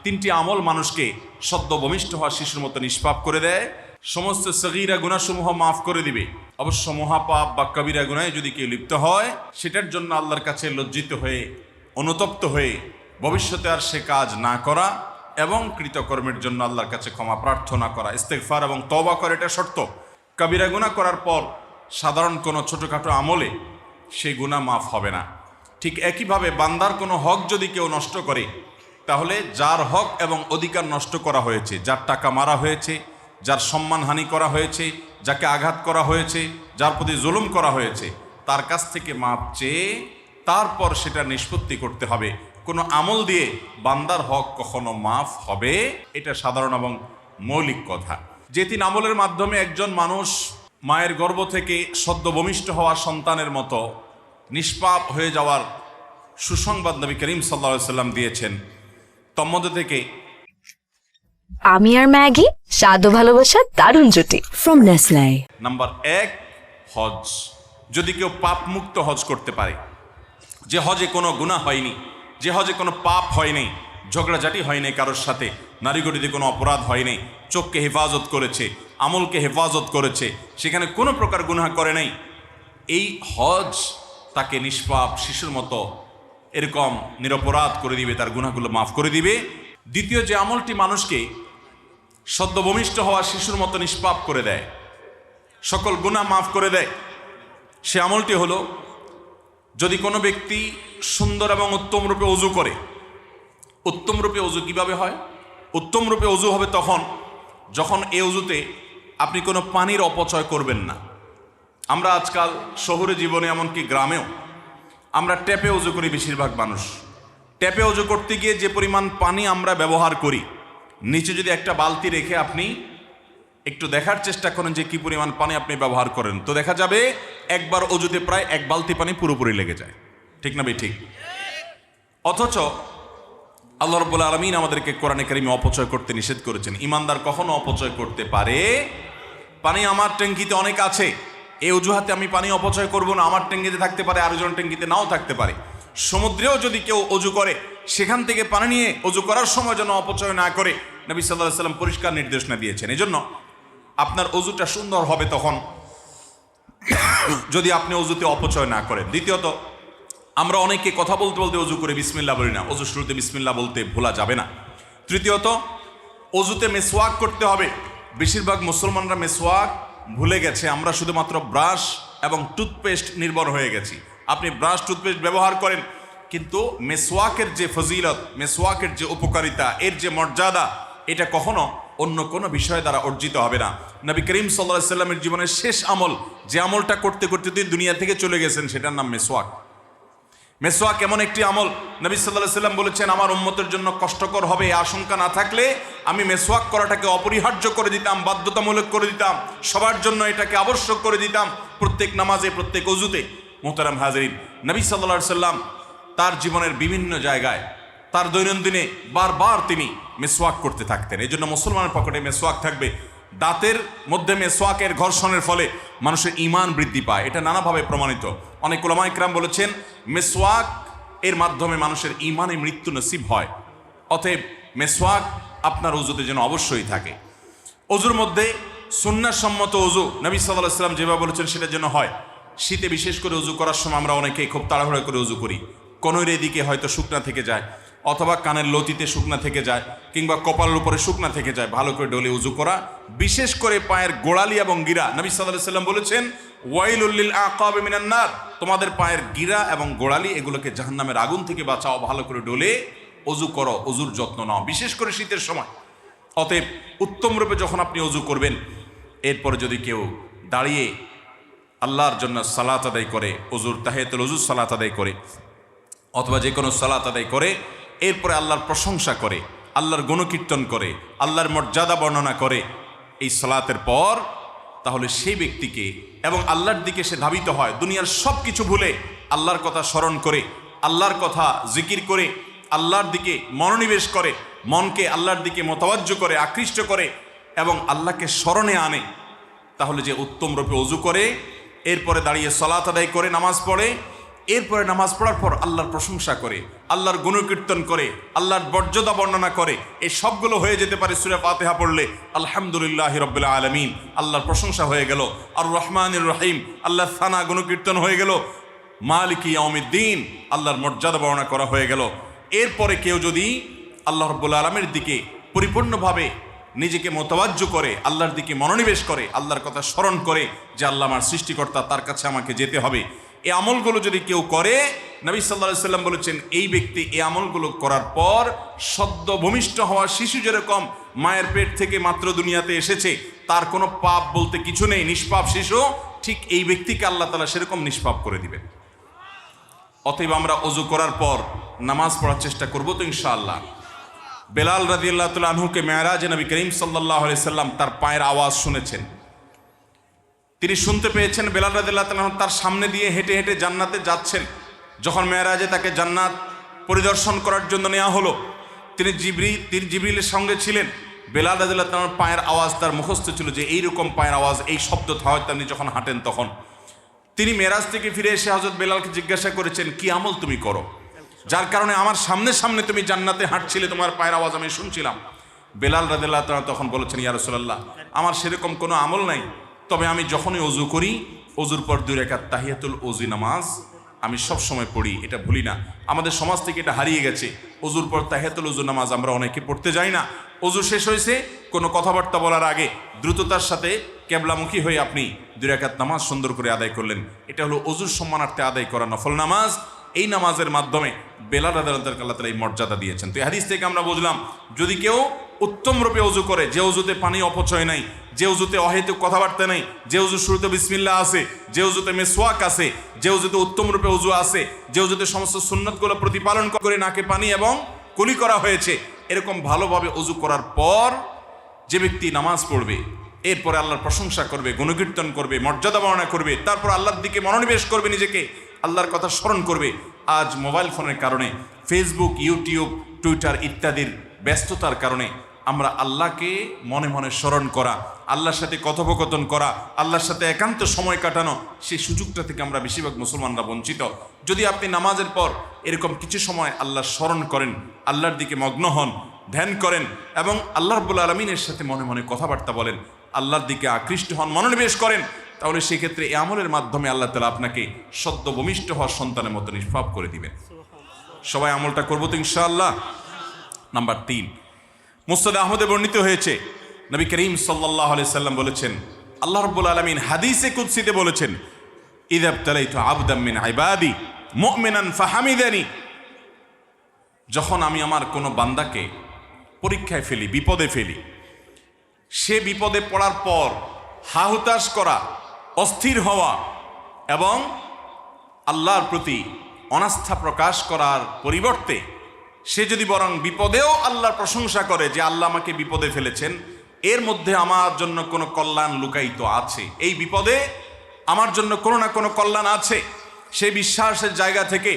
তিনটি আমল মানুষকে সদ্য ভূমিষ্ঠ হওয়া শিশুর মতো নিষ্পাপ করে দেয়, সমস্ত সগীরা গুনাহসমূহ মাফ করে দিবে। অবশ্য মহাপাপ বা কবিরা গুনাহে যদি কেউ লিপ্ত হয়, সেটার জন্য আল্লাহর কাছে লজ্জিত হয়ে অনুতপ্ত হয়ে ভবিষ্যতে আর সে কাজ না করা এবং কৃতকর্মের জন্য আল্লাহর কাছে ক্ষমা প্রার্থনা করা, ইস্তেগফার এবং তওবা করা, এটা শর্ত। কবিরা গুনাহ করার পর সাধারণ কোনো ছোটোখাটো আমলে সেই গুনাহ মাফ হবে না। ঠিক একইভাবে বান্দার কোনো হক যদি কেউ নষ্ট করে, তাহলে যার হক এবং অধিকার নষ্ট করা হয়েছে, যার টাকা মারা হয়েছে, যার সম্মানহানি করা হয়েছে, যাকে আঘাত করা হয়েছে, যার প্রতি জুলুম করা হয়েছে, তার কাছ থেকে মাপ চেয়ে তারপর সেটা নিষ্পত্তি করতে হবে। কোনো আমল দিয়ে বান্দার হক কখনো মাফ হবে, এটা সাধারণ এবং মৌলিক কথা। যে তিন আমলের মাধ্যমে একজন মানুষ মায়ের গর্ভ থেকে সদ্য ভূমিষ্ঠ হওয়া সন্তানের মতো নিষ্পাপ হয়ে যাওয়ার সুসংবাদ নবী করিম সাল্লাল্লাহু আলাইহি ওয়াসাল্লাম দিয়েছেন, তন্মধ্যে থেকে আমি আর ম্যাগি স্বাদ ও ভালোবাসার দারুণ জুটি ফ্রম নেসলে। নাম্বার 1, হজ। যদি কেউ পাপ মুক্ত হজ করতে পারে, যে হজে কোনো গুনাহ হয়নি, যে হজে কোনো পাপ হয়নি, ঝগড়াঝাটি হয়নি কারোর সাথে, নারীগটিতে কোনো অপরাধ হয়নি, চোখকে হেফাজত করেছে, আমলকে হেফাজত করেছে, সেখানে কোনো প্রকার গুনাহ করে নাই, এই হজ তাকে নিষ্পাপ শিশুর মতো এরকম নিরপরাধ করে দিবে, তার গুনাহগুলো মাফ করে দিবে। দ্বিতীয় যে আমলটি মানুষকে সদ্য ভূমিষ্ঠ হওয়া শিশুর মতো নিষ্পাপ করে দেয়, সকল গুনাহ মাফ করে দেয়, সে আমলটি হলো, যদি কোনো ব্যক্তি সুন্দর এবং উত্তম রূপে অজু করে। উত্তম রূপে অজু কিভাবে হয়? উত্তম রূপে অজু হবে তখন যখন এই অজুতে আপনি কোনো পানির অপচয় করবেন না। আমরা আজকাল শহুরে জীবনে, এমনকি গ্রামেও আমরা ট্যাপে অজু করি। বেশিরভাগ মানুষ ট্যাপে অজু করতে গিয়ে যে পরিমাণ পানি আমরা ব্যবহার করি, নিচে যদি একটা বালতি রেখে আপনি একটু দেখার চেষ্টা করেন যে কি পরিমাণ পানি আপনি ব্যবহার করেন, তো দেখা যাবে একবার অজুতে প্রায় 1 বালতি পানি পুরোপুরি লেগে যায়। ঠিক না ভাই? ঠিক। অথচ আল্লাহ রাব্বুল আলামিন আমাদেরকে কোরআনে কারিমে অপচয় করতে নিষেধ করেছেন। ইমানদার কখনো অপচয় করতে পারে? পানি আমার ট্যাঙ্কিতে অনেক আছে, এই অজুহাতে আমি পানি অপচয় করব না। আমার ট্যাঙ্কিতে থাকতে পারে, আরেকজন ট্যাঙ্কিতে নাও থাকতে পারে। সমুদ্রেও যদি কেউ অজু করে, সেখান থেকে পানি নিয়ে অজু করার সময় যেন অপচয় না করে, নবী সাল্লাল্লাহু আলাইহি ওয়াসাল্লাম পরিষ্কার নির্দেশনা দিয়েছেন। এজন্য আপনার অজুটা সুন্দর হবে তখন যদি আপনি অজুতে অপচয় না করেন। দ্বিতীয়ত, আমরা অনেকে কথা বলতে বলতে অজু করে বিসমিল্লাহ বলি না, অজু শুরুতে বিসমিল্লাহ বলতে ভোলা যাবে না। তৃতীয়ত, অজুতে মেসওয়াক করতে হবে। বেশিরভাগ মুসলমানরা মেসওয়াক ভুলে গেছে, আমরা শুধুমাত্র ব্রাশ এবং টুথপেস্ট নির্ভর হয়ে গেছি। আপনি ব্রাশ টুথপেস্ট ব্যবহার করেন, কিন্তু মেসওয়াকের যে ফজিলত, মেসওয়াকের যে উপকারিতা, এর যে মর্যাদা, এটা কখনো অন্য কোনো বিষয় দ্বারা অর্জিত হবে না। নবী করিম সাল্লাল্লাহু আলাইহি ওয়াসাল্লামের জীবনের শেষ আমল, যে আমলটা করতে করতে তিনি দুনিয়া থেকে চলে গেছেন, সেটার নাম মেসওয়াক। মেসওয়াক এমন একটি আমল, নবী সাল্লাল্লাহু আলাইহি ওয়াসাল্লাম বলেছেন, আমার উম্মতের জন্য কষ্টকর হবে এই আশঙ্কা না থাকলে আমি মেসওয়াক করাটাকে অপরিহার্য করে দিতাম, বাধ্যতামূলক করে দিতাম, সবার জন্য এটাকে আবশ্যক করে দিতাম, প্রত্যেক নামাজে, প্রত্যেক ওযুতে। মুহতারাম হাজিরিন, নবী সাল্লাল্লাহু আলাইহি ওয়াসাল্লাম তার জীবনের বিভিন্ন জায়গায়, তার দৈনন্দিনে বারবার তিনি মেসওয়াক করতে থাকতেন। এই জন্য মুসলমানের পকেটে মেসওয়াক থাকবে। দাঁতের মধ্যে মেসওয়াকের ঘর্ষণের ফলে মানুষের ঈমান বৃদ্ধি পায়, এটা নানাভাবে প্রমাণিত। অনেক উলামা ইকরাম বলেছেন মেসওয়াক এর মাধ্যমে মানুষের ঈমানে মৃত্যু নসিব হয়। অতএব মেসওয়াক আপনার ওযুতে যেন অবশ্যই থাকে। ওযুর মধ্যে সুন্নাহসম্মত ওযু নবী সাল্লাল্লাহু আলাইহি ওয়াসাল্লাম যেভাবে বলেছেন সেটা যেন হয়। শীতে বিশেষ করে ওযু করার সময় আমরা অনেকেই খুব তাড়াহুড়া করে ওযু করি, কনুইয়ের এদিকে হয়তো শুকনা থেকে যায়, অথবা কানের লতিতে শুকনা থেকে যায়, কিংবা কপালের উপরে শুকনা থেকে যায়। ভালো করে ডলে উজু করা, বিশেষ করে পায়ের গোড়ালি এবং গিরা। নবী সাল্লাল্লাহু আলাইহি ওয়াসাল্লাম বলেছেন, ওয়াইলুল লিল আকাবি মিনান নার, তোমাদের পায়ের গিরা এবং গোড়ালি এগুলোকে জাহান্নামের আগুন থেকে বাঁচাও। ভালো করে ডলে অজু করো, অজুর যত্ন নাও, বিশেষ করে শীতের সময়। অতএব উত্তম রূপে যখন আপনি অজু করবেন, এরপরে যদি কেউ দাঁড়িয়ে আল্লাহর জন্য সালাত আদায় করে, অজুর তাহিয়াতুল ওযু সালাত আদায় করে, অথবা যে কোনো সালাত আদায় করে, এরপরে আল্লাহর প্রশংসা করে, আল্লাহর গুণকীর্তন করে, আল্লাহর মর্যাদা বর্ণনা করে এই সালাতের পর, তাহলে সেই ব্যক্তিকে এবং আল্লাহর দিকে সে ধাবিত হয়, দুনিয়ার সব কিছু ভুলে আল্লাহর কথা স্মরণ করে, আল্লাহর কথা জিকির করে, আল্লাহর দিকে মনোনিবেশ করে, মনকে আল্লাহর দিকে মোতাবাজ্জ করে, আকৃষ্ট করে এবং আল্লাহকে স্মরণে আনে। তাহলে যে উত্তম রূপে ওযু করে, এরপরে দাঁড়িয়ে সালাত আদায় করে, নামাজ পড়ে, এরপরে নামাজ পড়ার পর আল্লাহর প্রশংসা করে, আল্লাহর গুণকীর্তন করে, আল্লাহর মর্যাদা বর্ণনা করে, এই সবগুলো হয়ে যেতে পারে সূরা ফাতিহা পড়লে আলহামদুলিল্লাহি রাব্বিল আলামিন, আল্লাহর প্রশংসা হয়ে গেল, আর রহমানির রহিম, আল্লাহর সানা গুণকীর্তন হয়ে গেল, মালিকি ইয়াউমিদ্দিন, আল্লাহর মর্যাদা বর্ণনা করা হয়ে গেল। এরপরে কেউ যদি আল্লাহ রাব্বুল আলামিনের দিকে পরিপূর্ণভাবে নিজেকে মোতাবাজ্জ করে, আল্লাহর দিকে মনোনিবেশ করে, আল্লাহর কথা স্মরণ করে যে আল্লাহ আমার সৃষ্টিকর্তা, তার কাছে আমাকে যেতে হবে, এই আমলগুলো যদি কেউ করে, নবী সাল্লাল্লাহু আলাইহি সাল্লাম বলেছেন এই ব্যক্তি এই আমলগুলো করার পর সদ্য ভূমিষ্ঠ হওয়া শিশু যেরকম মায়ের পেট থেকে মাত্র দুনিয়াতে এসেছে, তার কোনো পাপ বলতে কিছু নেই, নিষ্পাপ শিশু, ঠিক এই ব্যক্তিকে আল্লাহ তাআলা সেরকম নিষ্পাপ করে দিবেন। অতএব আমরা ওযু করার পর নামাজ পড়ার চেষ্টা করব তো ইনশাআল্লাহ। বেলাল রাদিয়াল্লাহু তাআলা আনহুকে মেরাজে নবী করিম সাল্লাল্লাহু আলাইহি সাল্লাম তার পায়ের আওয়াজ শুনেছেন। তিনি শুনতে পেয়েছেন বেলাল রাদিয়াল্লাহু তাআলা তার সামনে দিয়ে হেঁটে হেঁটে জান্নাতে যাচ্ছেন। যখন মেরাজে তাকে জান্নাত পরিদর্শন করার জন্য নেওয়া হলো, তিনি জিবরিলের সঙ্গে ছিলেন। বেলাল রাদিয়াল্লাহু তাআলার পায়ের আওয়াজ তার মুখস্থ ছিল যে এইরকম পায়ের আওয়াজ, এই শব্দ হয় তিনি যখন হাঁটেন তখন। তিনি মেরাজ থেকে ফিরে এসে হযরত বেলালকে জিজ্ঞাসা করেছেন, কি আমল তুমি করো যার কারণে আমার সামনে সামনে তুমি জান্নাতে হাঁটছিলে, তোমার পায়ের আওয়াজ আমি শুনছিলাম? বেলাল রাদিয়াল্লাহু তাআলা তখন বলেছেন, ইয়া রাসূলুল্লাহ, আমার সেরকম কোনো আমল নাই, তবে আমি যখনই ওযু করি, ওযুর পর 2 রাকাত তাহিয়াতুল ওযু নামাজ আমি সব সময় পড়ি, এটা ভুলি না। আমাদের সমাজ থেকে এটা হারিয়ে গেছে। ওযুর পর তাহিয়াতুল ওযু নামাজ আমরা অনেকে পড়তে যাই না। ওযু শেষ হয়েছে, কোনো কথাবার্তা বলার আগে দ্রুততার সাথে কেবলামুখী হয়ে আপনি 2 রাকাত নামাজ সুন্দর করে আদায় করলেন। এটা হলো ওযুর সম্মানার্থে আদায় করা নফল নামাজ। এই নামাজের মাধ্যমে বেলাল রাদিয়াল্লাহু তাআলা আল্লাহ তাআলা এই মর্যাদা দিয়েছেন। তো এই হাদিস থেকে আমরা বুঝলাম, যদি কেউ উত্তম রূপে ওযু করে, যে ওযুতে পানি অপচয় নাই, যে ওযুতে অহেতুক কথাবার্তা নেই, যে ওযুর শুরুতে বিসমিল্লাহ আছে, যে ওযুতে মিসওয়াক আছে, যে ওযুতে উত্তম রূপে ওযু আছে, যে ওযুতে সমস্ত সুন্নাতগুলো প্রতিপালন করে নাকে পানি এবং কুলি করা হয়েছে, এরকম ভালোভাবে ওযু করার পর যে ব্যক্তি নামাজ পড়বে, এরপরে আল্লাহর প্রশংসা করবে, গুণকীর্তন করবে, মর্যাদা বর্ণনা করবে, তারপর আল্লাহর দিকে মনোনিবেশ করবে, নিজেকে আল্লাহর কথা স্মরণ করবে। আজ মোবাইল ফোনের কারণে, ফেসবুক, ইউটিউব, টুইটার ইত্যাদির ব্যস্ততার কারণে আমরা আল্লাহকে মনে মনে স্মরণ করা, আল্লাহর সাথে কথোপকথন করা, আল্লাহর সাথে একান্ত সময় কাটানো, সেই সুযোগটা থেকে আমরা বেশিরভাগ মুসলমানরা বঞ্চিত। যদি আপনি নামাজের পর এরকম কিছু সময় আল্লাহর স্মরণ করেন, আল্লাহর দিকে মগ্ন হন, ধ্যান করেন এবং আল্লাহ রাব্বুল আলামিনের সাথে মনে মনে কথাবার্তা বলেন, আল্লাহর দিকে আকৃষ্ট হন, মনোনিবেশ করেন, তাহলে সেক্ষেত্রে এই আমলের মাধ্যমে আল্লাহ তাআলা আপনাকে সদ্য ভূমিষ্ঠ হওয়ার সন্তানের মতো নিষ্পাপ করে দিবেন। সবাই আমলটা করবো তো ইনশাআল্লাহ। নাম্বার 3, মুসনাদ আহমদে বর্ণিত হয়েছে, নবী করিম সাল্লাল্লাহু আলাইহি সাল্লাম বলেছেন, আল্লাহ রাব্বুল আলামিন হাদিসে কুদসিতে বলেছেন, ইযা ইবতালাইতু আবদাম মিন ইবাদি মুমিনান ফাহামিদানি, যখন আমি আমার কোনো বান্দাকে পরীক্ষায় ফেলি, বিপদে ফেলি, সে বিপদে পড়ার পর হাহুতাশ করা, অস্থির হওয়া এবং আল্লাহর প্রতি অনাস্থা প্রকাশ করার পরিবর্তে সে যদি বরং বিপদেও আল্লাহর প্রশংসা করে যে আল্লাহ আমাকে বিপদে ফেলেছেন, এর মধ্যে আমার জন্য কোনো কল্যাণ লুকায়িত আছে, এই বিপদে আমার জন্য কোনো না কোনো কল্যাণ আছে, সেই বিশ্বাসের জায়গা থেকে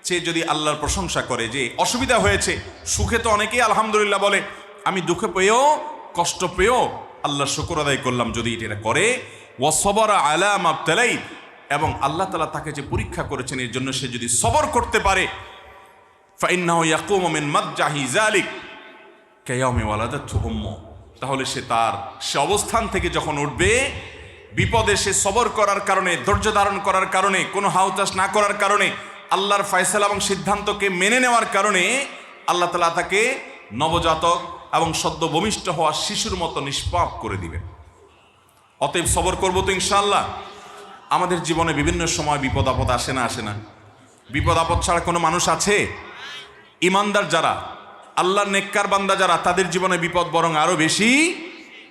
সে যদি আল্লাহর প্রশংসা করে যে অসুবিধা হয়েছে, সুখে তো অনেকেই আলহামদুলিল্লাহ বলে, আমি দুঃখে পেয়েও কষ্ট পেয়েও আল্লাহর শুকর আদায় করলাম, যদি এটা করে, ওয়াসবরা আলা মাবতালাই, এবং আল্লাহ তাআলা তাকে যে পরীক্ষা করেছেন এর জন্য সে যদি সবর করতে পারে, ফাইন্নাহু ইয়াকুমু মিন মাদজাহি যালিক কায়াউমি ওয়ালাদাতহু উম্মু, তাহলে সে অবস্থান থেকে যখন উঠবে, বিপদে সে সবর করার কারণে, ধৈর্য ধারণ করার কারণে, কোনো হাউতাশ না করার কারণে, আল্লাহর ফয়সালা এবং সিদ্ধান্তকে মেনে নেওয়ার কারণে আল্লাহ তাআলা তাকে নবজাতক এবং সদ্য ভূমিষ্ঠ হওয়া শিশুর মতো নিষ্পাপ করে দিবেন। অতএব সবর করবো তো ইনশাআল্লাহ। আমাদের জীবনে বিভিন্ন সময় বিপদ আপদ আসে না? আসে না? বিপদ আপদ ছাড়া কোনো মানুষ আছে? ইমানদার যারা, আল্লাহর নেককার বান্দা যারা, তাদের জীবনে বিপদ বরং আরো বেশি।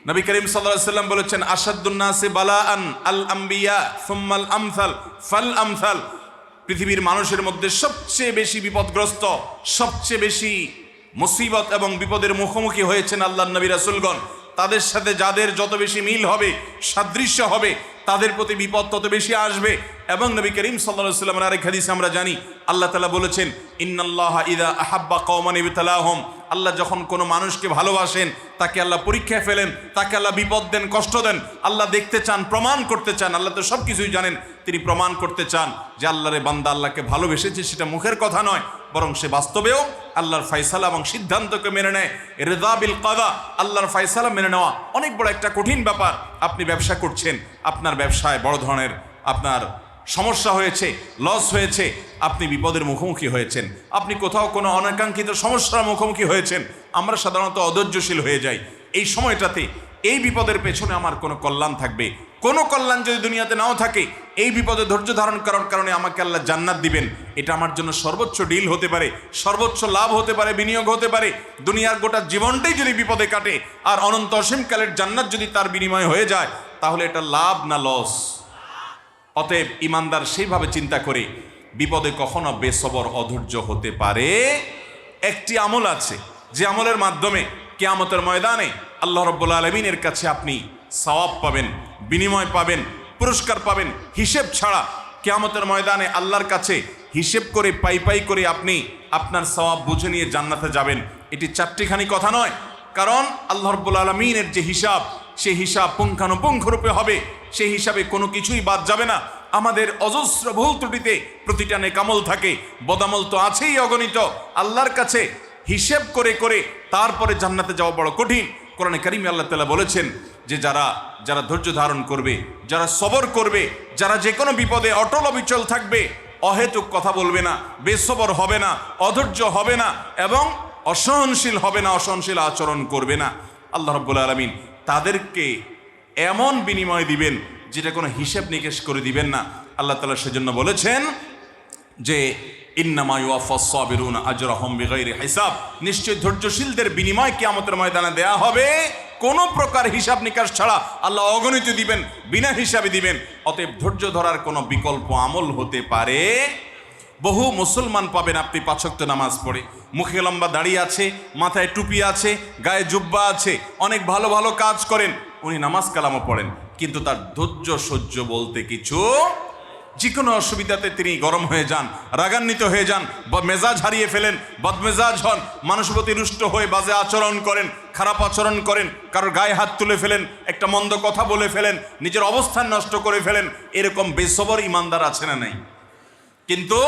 নবী করিম সাল্লাল্লাহু আলাইহি ওয়াসাল্লাম বলেছেন, আশাদ্দুন নাসি বালাআন আল আম্বিয়া সুম্মাল আমসাল ফাল আমসাল, পৃথিবীর মানুষের মধ্যে সবচেয়ে বেশি বিপদগ্রস্ত, সবচেয়ে বেশি মুসিবত এবং বিপদের মুখোমুখি হয়েছেন আল্লাহর নবী রাসূলগণ। তাদের সাথে যাদের যত বেশি মিল হবে, সাদৃশ্য হবে, তাদের প্রতি বিপদ তত বেশি আসবে। এবং নবী করিম সাল্লাল্লাহু আলাইহি ওয়াসাল্লামের আরেক হাদিসে আমরা জানি, আল্লাহ তাআলা বলেছেন, ইন্নাল্লাহা ইযা আহাব্বা কওমান ইবতালাহুম, আল্লাহ যখন কোনো মানুষকে ভালোবাসেন তাকে আল্লাহ পরীক্ষায় ফেলেন, তাকে আল্লাহ বিপদ দেন, কষ্ট দেন। আল্লাহ দেখতে চান, প্রমাণ করতে চান। আল্লাহ তো সব কিছুই জানেন, তিনি প্রমাণ করতে চান যে আল্লাহরে বান্দা আল্লাহকে ভালোবেসেছে। সেটা মুখের কথা নয়, বরং সে বাস্তবেও আল্লাহর ফয়সালা এবং সিদ্ধান্তকে মেনে নেয়। রিদা বিল কাদা, আল্লাহর ফয়সালা মেনে নেওয়া অনেক বড় একটা কঠিন ব্যাপার। আপনি ব্যবসা করছেন, আপনার ব্যবসায় বড় ধরনের আপনার সমস্যা হয়েছে, লস হয়েছে, আপনি বিপদের মুখোমুখি হয়েছেন, আপনি কোথাও কোনো অনাকাঙ্ক্ষিত সমস্যার মুখোমুখি হয়েছেন। আমরা সাধারণত অধৈর্যশীল হয়ে যাই এই সময়টাতে। এই বিপদের পেছনে আমার কোনো কল্যাণ থাকবে, কোনো কল্যাণ যদি দুনিয়াতে নাও থাকে, এই বিপদে ধৈর্য ধারণ করার কারণে আমাকে আল্লাহ জান্নাত দিবেন, এটা আমার জন্য সর্বোচ্চ ডিল হতে পারে, সর্বোচ্চ লাভ হতে পারে, বিনিয়োগ হতে পারে। দুনিয়ার গোটা জীবনটাই যদি বিপদে কাটে আর অনন্ত অসীমকালের জান্নাত যদি তার বিনিময় হয়ে যায়, তাহলে এটা লাভ না লস? অতএব ইমানদার সেইভাবে চিন্তা করে বিপদে কখনো বেসবর অধৈর্য হতে পারে। একটি আমল আছে যে আমলের মাধ্যমে কিয়ামতের ময়দানে আল্লাহ রাব্বুল আলামিনের কাছে আপনি সওয়াব পাবেন, বিনিময় পাবেন, পুরস্কার পাবেন হিসেব ছাড়া। কিয়ামতের ময়দানে আল্লাহর কাছে হিসেব করে পাই পাই করে আপনি আপনার সওয়াব বুঝে নিয়ে জান্নাতে যাবেন। এটি চারটিখানি কথা নয়, কারণ আল্লাহ রাব্বুল আলামিনের যে হিসাব, সেই হিসাব পুঙ্খানুপুঙ্খরূপে হবে, সেই হিসাবে কোনো কিছুই বাদ যাবে না। আমাদের অজস্র ভুল ত্রুটিতে প্রতিটা নেকামল থাকে, বদামল তো আছেই অগণিত। আল্লাহর কাছে হিসেব করে করে তারপরে জান্নাতে যাওয়া বড় কঠিন। কোরআনে কারিমে আল্লাহ তাআলা বলেছেন যে যারা ধৈর্য ধারণ করবে, যারা সবর করবে, যারা যে কোনো বিপদে অটল অবিচল থাকবে, অহেতুক কথা বলবে না, বেসবর হবে না, অধৈর্য হবে না এবং অসহনশীল হবে না, অসহনশীল আচরণ করবে না, আল্লাহ রাব্বুল আলামিন তাদেরকে এমন বিনিময় দিবেন যেটা কোনো হিসেব নিকেশ করে দিবেন না। আল্লাহ তাআলা সেজন্য বলেছেন যে ইন্নামা ইউওয়াফাস সাবিরুনা আজরাহুম বিগাইরি হিসাব, নিশ্চয় ধৈর্যশীলদের বিনিময় কিয়ামতের ময়দানে দেয়া হবে কোনো প্রকার হিসাব নিকাশ ছাড়া। আল্লাহ অগণিত দিবেন, বিনা হিসাবে দিবেন। অতএব ধৈর্য ধরার কোনো বিকল্প আমল হতে পারে। বহু মুসলমান পাবেন আপনি 5 ওয়াক্ত নামাজ পড়ে, মুখে লম্বা দাড়ি আছে, মাথায় টুপি আছে, গায়ে জুব্বা আছে, অনেক ভালো ভালো কাজ করেন, উনি নামাজ কালামও পড়েন, কিন্তু তার ধৈর্য সহ্য বলতে কিছু, যে কোনো অসুবিধাতে তিনি গরম হয়ে যান, রাগান্বিত হয়ে যান, বা মেজাজ হারিয়ে ফেলেন, বদমেজাজ হন, মানুষের প্রতি রুষ্ট হয়ে বাজে আচরণ করেন, খারাপ আচরণ করেন, কারোর গায়ে হাত তুলে ফেলেন, একটা মন্দ কথা বলে ফেলেন, নিজের অবস্থান নষ্ট করে ফেলেন। এরকম বেসবর ইমানদার আছে না নাই? কিন্তু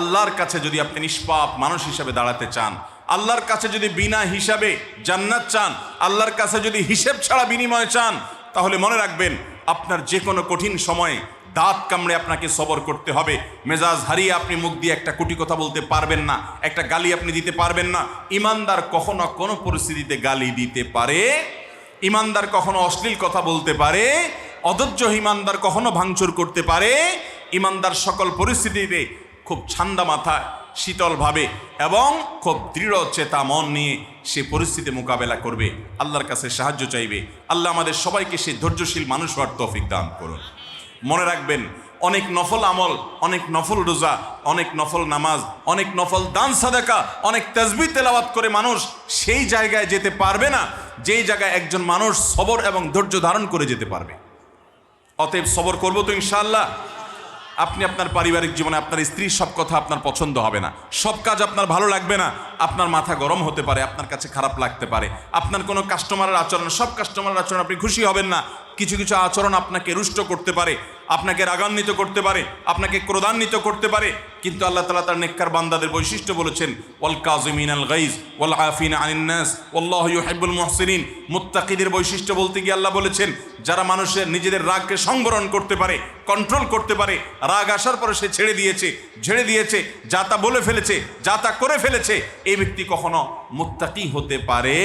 আল্লাহর কাছে যদি আপনি নিষ্পাপ মানুষ হিসাবে দাঁড়াতে চান, আল্লাহর কাছে যদি বিনা হিসাবে জান্নাত চান, আল্লাহর কাছে যদি হিসেব ছাড়া বিনিময় চান, তাহলে মনে রাখবেন আপনার যে কোনো কঠিন সময়ে দাঁত কামড়ে আপনাকে সবর করতে হবে। মেজাজ হারিয়ে আপনি মুখ দিয়ে একটা কুটি কথা বলতে পারবেন না, একটা গালি আপনি দিতে পারবেন না। ইমানদার কখনো কোনো পরিস্থিতিতে গালি দিতে পারে, ইমানদার কখনো অশ্লীল কথা বলতে পারে, অধৈর্য ইমানদার কখনো ভাঙচুর করতে পারে। ইমানদার সকল পরিস্থিতিতে খুব ঠান্ডা মাথায়, শীতলভাবে এবং খুব দৃঢ় চেতা মন নিয়ে সে পরিস্থিতি মোকাবেলা করবে, আল্লাহর কাছে সাহায্য চাইবে। আল্লাহ আমাদের সবাইকে সেই ধৈর্যশীল মানুষ হওয়ার তৌফিক দান করুন। মনে রাখবেন, অনেক নফল আমল, অনেক নফল রোজা, অনেক নফল নামাজ, অনেক নফল দান সাদাকা, অনেক তাসবিহ তেলাওয়াত করে মানুষ সেই জায়গায় যেতে পারবে না যেই জায়গায় একজন মানুষ সবর এবং ধৈর্য ধারণ করে যেতে পারবে। অতএব সবর করবো তো ইনশাআল্লাহ। আপনি আপনার পারিবারিক জীবনে আপনার স্ত্রীর সব কথা আপনার পছন্দ হবে না, সব কাজ আপনার ভালো লাগবে না, আপনার মাথা গরম হতে পারে, আপনার কাছে খারাপ লাগতে পারে, আপনার কোনো কাস্টমারের আচরণ, সব কাস্টমারের আচরণ আপনি খুশি হবেন না, কিছু কিছু আচরণ আপনাকে রুষ্ট করতে পারে, আপনাকে রাগান্বিত করতে পারে, আপনাকে ক্রোধান্বিত করতে পারে। কিন্তু আল্লাহ তাআলা তার নেককার বান্দাদের বৈশিষ্ট্য বলেছেন, ওয়াল কাযিমিনাল গাইজ ওয়াল আফিনা আনিন নাস ওয়াল্লাহু ইউহিব্বুল মুহসিনিন। মুত্তাকিদের বৈশিষ্ট্য বলতে গিয়ে আল্লাহ বলেছেন, যারা মানুষের নিজেদের রাগকে সংবরণ করতে পারে, কন্ট্রোল করতে পারে, রাগ আসার পরে সে ঝেড়ে দিয়েছে, যা তা বলে ফেলেছে, যা তা করে ফেলেছে, এই ব্যক্তি কখনো মুত্তাকি হতে পারে।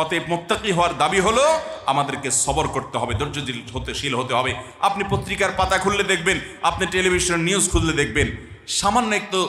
অতএব মুত্তাকি হওয়ার দাবি হলো আমাদেরকে সবর করতে হবে, ধৈর্যশীল হতে হবে। আপনি পত্রিকার পাতা খুললে দেখবেন, আপনি টেলিভিশন নিউজ খুললে দেখবেন, সামান্য একটু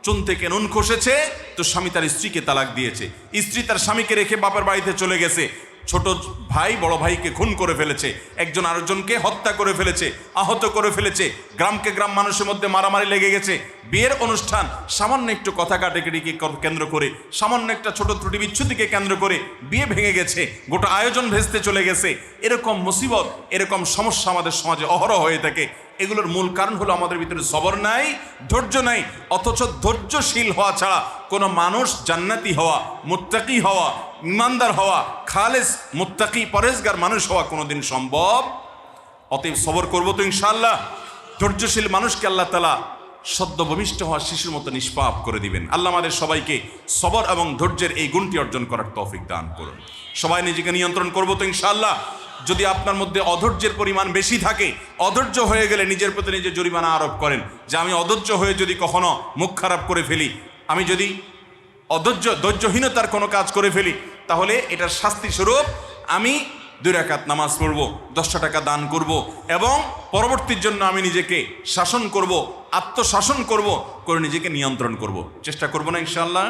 চুন থেকে নুন খসেছে তো স্বামী তার স্ত্রীকে তালাক দিয়েছে, স্ত্রী তার স্বামীকে রেখে বাপের বাড়িতে চলে গেছে, ছোট ভাই বড় ভাইকে খুন করে ফেলেছে, একজন আরেকজনকে হত্যা করে ফেলেছে, আহত করে ফেলেছে, গ্রামকে গ্রাম মানুষের মধ্যে মারামারি লেগে গেছে। বিয়ের অনুষ্ঠান সামান্য একটু কথা কাটাকাটিকে কেন্দ্র করে, সামান্য একটা ছোট ত্রুটি বিচ্ছুতিকে কেন্দ্র করে বিয়ে ভেঙে গেছে, গোটা আয়োজন ভেস্তে চলে গেছে। এরকম মুসিবত, এরকম সমস্যা আমাদের সমাজে অহরহ হয়ে থাকে। এগুলোর মূল কারণ হলো আমাদের ভিতরে সবর নাই, ধৈর্য নাই। অথচ ধৈর্যশীল হওয়া ছাড়া কোনো মানুষ জান্নাতি হওয়া, মুত্তাকি হওয়া, ইমানদার হওয়া, খালেস মুত্তাকি পরেজগার মানুষ হওয়া কোনোদিন সম্ভব। অতএব সবর করবো তো ইনশাআল্লাহ। ধৈর্যশীল মানুষকে আল্লাহ তাআলা সদ্য ভূমিষ্ঠ হওয়া শিশুর মতো নিষ্পাপ করে দিবেন। আল্লাহ আমাদের সবাইকে সবর এবং ধৈর্যের এই গুণটি অর্জন করার তৌফিক দান করুন। সবাই নিজেকে নিয়ন্ত্রণ করবো তো ইনশাআল্লাহ। যদি আপনার মধ্যে অধৈর্যের পরিমাণ বেশি থাকে, অধৈর্য হয়ে গেলে নিজের প্রতি নিজে জরিমানা আরোপ করেন যে আমি অধৈর্য হয়ে যদি কখনো মুখ খারাপ করে ফেলি, আমি যদি ধৈর্যহীনতার কোনো কাজ করে ফেলি, তাহলে এটার শাস্তি স্বরূপ আমি 2 রাকাত নামাজ পড়ব, 10 টাকা দান করব এবং পরবর্তীর জন্য আমি নিজেকে শাসন করব, আত্মশাসন করব, করে নিজেকে নিয়ন্ত্রণ করব। চেষ্টা করব না ইনশাআল্লাহ?